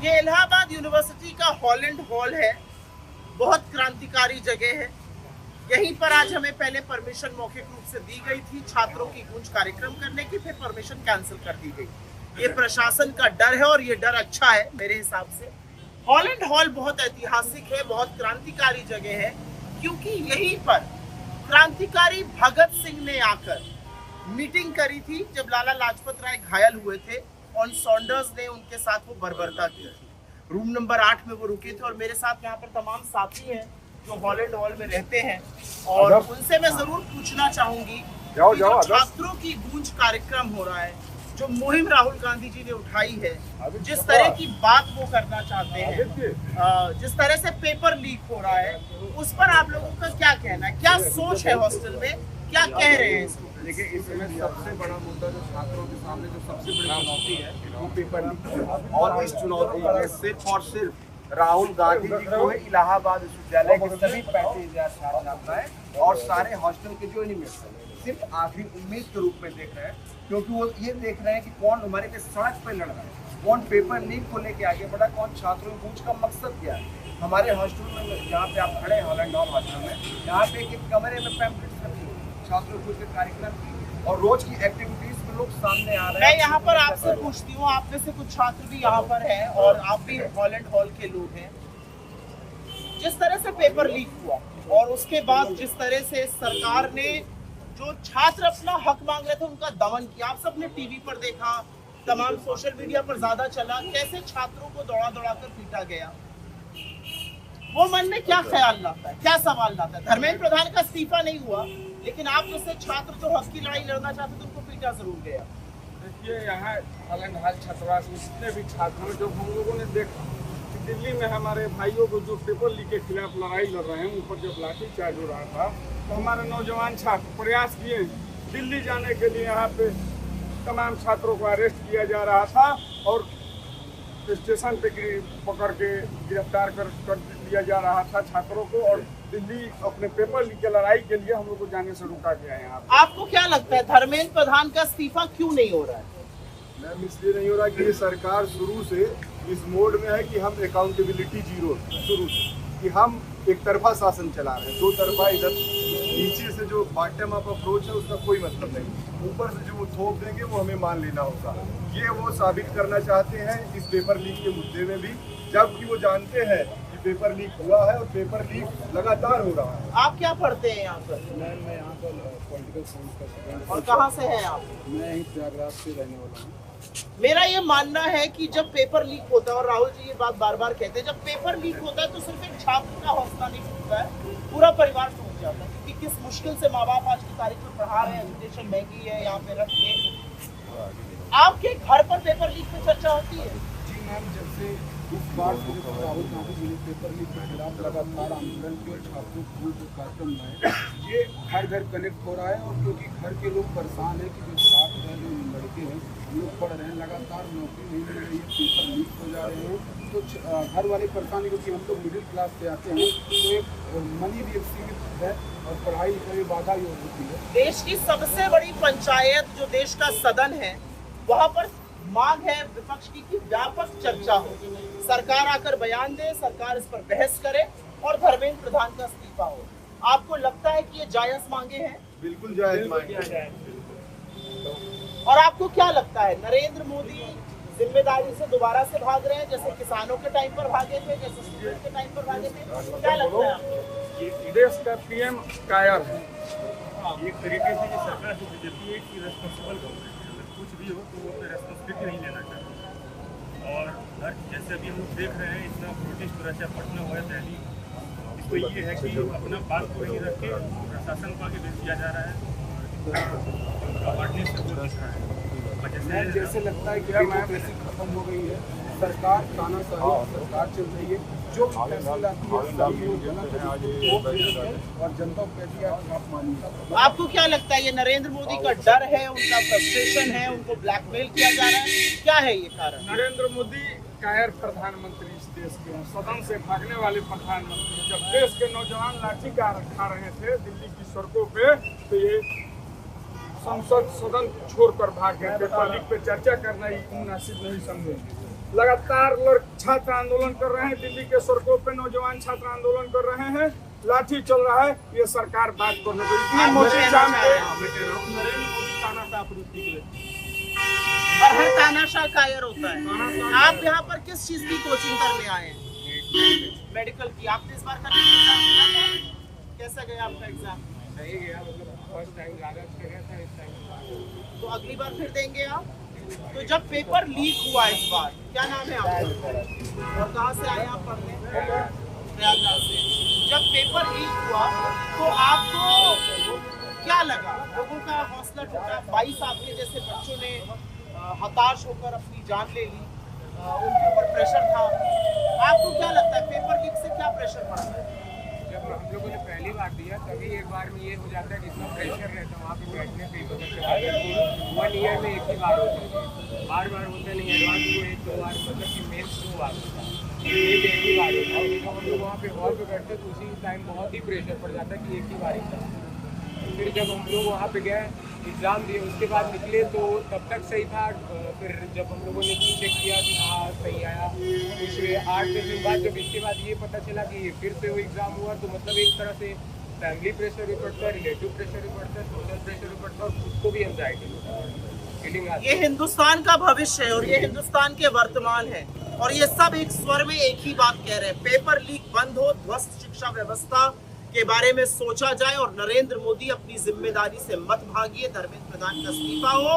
ये इलाहाबाद यूनिवर्सिटी का Holland hall है, बहुत क्रांतिकारी जगह है। यहीं पर आज हमें पहले परमिशन मौखिक रूप से दी गई थी छात्रों की गूंज कार्यक्रम करने की, फिर परमिशन कैंसिल कर दी गई। ये प्रशासन का डर है और ये डर अच्छा है मेरे हिसाब से। हॉलैंड हॉल बहुत ऐतिहासिक है, बहुत क्रांतिकारी जगह है, क्योंकि यहीं पर क्रांतिकारी भगत सिंह ने आकर मीटिंग करी थी जब लाला लाजपत राय घायल हुए थे और सॉन्डर्स ने उनके साथ वो बर्बरता की थी। रूम नंबर 8 में वो रुके थे और मेरे साथ यहाँ पर तमाम साथी हैं जो हॉलैंड हॉल में रहते हैं और उनसे मैं जरूर पूछना चाहूंगी कि जो छात्रों की गूंज कार्यक्रम हो रहा है, जो मुहिम राहुल गांधी जी ने उठाई है, जिस तरह की बात वो करना चाहते हैं, जिस तरह से पेपर लीक हो रहा है, उस पर आप लोगों का क्या कहना है? क्या सोच है हॉस्टल में, क्या कह रहे हैं इसको? देखिए, इसमें सबसे बड़ा मुद्दा जो छात्रों के सामने जो सबसे बड़ी चुनौती है वो पेपर लीक, और इस चुनौती में सिर्फ और सिर्फ राहुल गांधी जी को ही इलाहाबाद विश्वविद्यालय के सभी 35,000 छात्र छात्राएं और सारे हॉस्टल के जो एनिमेट्स सिर्फ आखिरी उम्मीद के रूप में देख रहे हैं, क्योंकि वो ये देख रहे हैं कि कौन हमारे लिए सड़क पर लड़ रहा है, कौन पेपर लीक को लेके आगे बढ़ा, कौन छात्रों की गूंज का मकसद क्या है। हमारे हॉस्टल में जहाँ पे आप खड़े हैं, हॉलैंड हॉल हॉस्टल में, यहाँ पे एक कमरे में पैम्पलेट्स रखे हुए छात्रों के कार्यक्रम की और रोज की एक्टिविटीज में लोग सामने आ रहे हैं। मैं यहाँ पर आपसे पूछती हूँ, आप में से कुछ छात्र भी यहाँ पर हैं और आप भी हॉलैंड हॉल के लोग हैं। जिस तरह से पेपर लीक हुआ और उसके बाद जिस तरह से सरकार ने जो छात्र अपना हक मांग रहे थे उनका दमन किया, आप सबने टीवी पर देखा, तमाम सोशल मीडिया पर ज्यादा चला, कैसे छात्रों को दौड़ा दौड़ा कर पीटा गया। वो मन में क्या ख्याल लाता है, क्या सवाल लाता है? धर्मेंद्र प्रधान का इस्तीफा नहीं हुआ, लेकिन आप जैसे छात्र जो हक की लड़ाई लड़ना चाहते थे उनको पीटा जरूर गया। देखिए, यहाँ हॉलैंड हॉल छात्रावास में जितने भी छात्र हैं, जो हम लोगों ने देखा कि दिल्ली में हमारे भाइयों को जो पेपर लीक के खिलाफ लड़ाई लड़ रहे हैं, ऊपर जब लाठीचार्ज हो रहा था तो हमारे नौजवान छात्र प्रयास किए दिल्ली जाने के लिए। यहाँ पे तमाम छात्रों को अरेस्ट किया जा रहा था और स्टेशन पे पकड़ के गिरफ्तार कर लिया जा रहा था छात्रों को, और दिल्ली अपने पेपर लीक की लड़ाई के लिए हम लोग को जाने से रोका गया है। यहाँ आपको क्या लगता है धर्मेंद्र प्रधान का इस्तीफा क्यों नहीं हो रहा है? मैम, इसलिए नहीं हो रहा कि ये सरकार शुरू से इस मोड में है कि हम अकाउंटेबिलिटी जीरो, शुरू से कि हम एक तरफा शासन चला रहे हैं, दो तरफा। इधर नीचे से जो बॉटम अप अप्रोच है उसका कोई मतलब नहीं, ऊपर से जो वो थोप देंगे वो हमें मान लेना होगा। ये वो साबित करना चाहते हैं इस पेपर लीक के मुद्दे में भी, जबकि वो जानते हैं कि पेपर लीक हुआ है और पेपर लीक लगातार हो रहा है। आप क्या पढ़ते हैं यहाँ पर? मैं यहाँ पर पॉलिटिकल साइंस का स्टूडेंट। और कहाँ से हैं आप? मैं यहीं प्रयागराज से रहने वाला हूँ। मेरा ये मानना है कि जब पेपर लीक होता है, और राहुल जी ये बात बार बार कहते हैं, जब पेपर लीक होता है तो सिर्फ एक छात्र का हौसला नहीं टूटता है, पूरा परिवार टूट जाता है, क्योंकि किस मुश्किल से माँ बाप आज की तारीख में पढ़ा रहे हैं, एजुकेशन महंगी है, यहाँ पे रख के। आपके घर पर पेपर लीक पे चर्चा होती है? जी मैम, जब से इस बार से राहुल गांधी जी ने पेपर लीक के खिलाफ लगातार आंदोलन के छात्रों को जो कार्यक्रम लाए, ये घर घर कनेक्ट हो रहा है। और क्योंकि घर के लोग परेशान हैं कि जो छात्र हैं, जो लड़के हैं, लोग पढ़ रहे हैं, लगातार नौकरी नहीं मिल रही है, पेपर लीक हो जा रहे हैं, तो घर वाले परेशान है। क्योंकि हम लोग मिडिल क्लास से आते हैं तो एक मनी भी एक सीमित है और पढ़ाई लिखाई में बाधा भी होती है। देश की सबसे बड़ी पंचायत जो देश का सदन है, वहाँ पर मांग है विपक्ष की कि व्यापक चर्चा हो, सरकार आकर बयान दे, सरकार इस पर बहस करे और धर्मेंद्र प्रधान का इस्तीफा हो। आपको लगता है कि ये जायज मांगे हैं? बिल्कुल जायज मांगे। और आपको क्या लगता है नरेंद्र मोदी जिम्मेदारी से दोबारा से भाग रहे हैं, जैसे किसानों के टाइम पर भागे थे, जैसे स्टूडेंट के टाइम पर भागे थे? क्या लगता है आपको? देश का पीएम कायर है। एक तरीके से ये सरकार से बीजेपी है कि रेस्पॉन्सिबल गवर्नमेंट है, अगर कुछ भी हो तो वो रेस्पॉन्सिबिलिटी नहीं लेना चाहिए। और हर जैसे अभी हम लोग देख रहे हैं, इतना प्रोटेस्ट हो रहा है, पटना हुआ है, दिल्ली, इसको ये है कि अपना बात को वहीं रख के प्रशासन को आगे भेज दिया जा रहा है, अवार्डनेस से वो दिख रहा है। जैसे लगता है कि डेमोक्रेसी खत्म हो गई है, सरकार तानाशाही सरकार चल रही है, जो फैसला लाती है और जनता को कहती है आप मानिए। आपको क्या लगता है ये नरेंद्र मोदी का डर है, उनका फ्रस्ट्रेशन है, उनको ब्लैकमेल किया जा रहा है, क्या है ये कारण? नरेंद्र मोदी कायर प्रधानमंत्री इस देश के हैं, सदन से भागने वाले प्रधानमंत्री। जब देश के नौजवान लाठी खा रहे थे दिल्ली की सड़कों पे, तो ये संसद सदन छोड़कर भाग गए। पेपर लीक पे चर्चा करना ही मुनासिब नहीं समझे। लगातार छात्र आंदोलन कर रहे हैं, दिल्ली के सड़कों पे नौजवान छात्र आंदोलन कर रहे हैं, लाठी चल रहा है, ये सरकार बात करने को इतनी मोटी जाम के और हर तानाशाह कायर होता है। आप यहाँ पर किस चीज की कोचिंग करने आए हैं? मेडिकल की। आपने इस बार का एग्जाम दिया था? कैसा गया आपका एग्जाम? सही गया, मतलब फर्स्ट टाइम ज्यादा अच्छा गया था, इस टाइम तो अगली बार फिर देंगे आप। तो जब पेपर लीक हुआ इस बार, क्या नाम है आपका और कहाँ से आए आप पढ़ने? प्रयागराज से। जब पेपर लीक हुआ तो आपको क्या लगा? लोगों का हौसला टूटा, 22 आपके जैसे बच्चों ने हताश होकर अपनी जान ले ली, उनके ऊपर प्रेशर था। आपको क्या लगता है पेपर लीक से क्या प्रेशर पड़ा है? जब हम लोगों ने पहली बार दिया तभी एक बार में ये हो जाता है कि इतना प्रेशर रहता है वहाँ पे बैठने पे, मतलब 1 ईयर में एक ही बार होता है, बार बार होता नहीं। एडवांस को 1-2 बार, मतलब कि मेन्स 2 बार होता है, एक ही बार होता है। जब हम लोग वहाँ पे हॉल पे बैठते तो उसी टाइम बहुत ही प्रेशर पड़ जाता है कि एक ही बार ही था। फिर जब हम लोग वहाँ पे गए एग्ज़ाम दिए, उसके बाद निकले तो तब तक सही था। फिर जब हम लोगों ने चेक किया कि हाँ सही आया, उसमें 8 दिन बाद जब इसके बाद ये पता चला कि फिर से वो एग्ज़ाम हुआ, तो मतलब एक तरह से फैमिली प्रेशर भी पड़ता है, रिलेटिव प्रेशर भी पड़ता है, सोशल प्रेशर भी पड़ता है, और खुद को भी एंजाइटी होता है, फीलिंग आती है। ये हिंदुस्तान का भविष्य है और ये हिंदुस्तान के वर्तमान है, और ये सब एक स्वर में एक ही बात कह रहे हैं, पेपर लीक बंद हो, ध्वस्त शिक्षा व्यवस्था के बारे में सोचा जाए और नरेंद्र मोदी अपनी जिम्मेदारी से मत भागिए, धर्मेंद्र प्रधान का इस्तीफा हो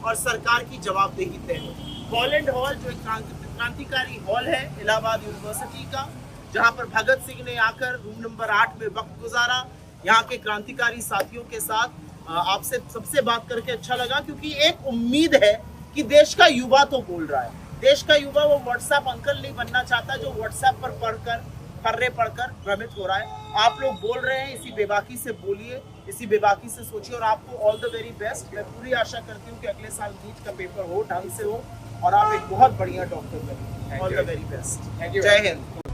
और सरकार की जवाबदेही तय हो। हॉलैंड हॉल जो एक क्रांतिकारी हॉल है इलाहाबाद यूनिवर्सिटी का, जहां पर भगत सिंह ने आकर रूम नंबर 8 में वक्त गुजारा। यहाँ के क्रांतिकारी साथियों के साथ आपसे सबसे बात करके अच्छा लगा, क्योंकि एक उम्मीद है कि देश का युवा तो बोल रहा है। देश का युवा वो व्हाट्सएप अंकल नहीं बनना चाहता जो व्हाट्सएप पर फर्रे पढ़कर भ्रमित हो रहा है। आप लोग बोल रहे हैं, इसी बेबाकी से बोलिए, इसी बेबाकी से सोचिए, और आपको ऑल द वेरी बेस्ट। मैं पूरी आशा करती हूँ कि अगले साल नीट का पेपर हो, ढंग से हो और आप एक बहुत बढ़िया डॉक्टर बने। All the very best. जय हिंद।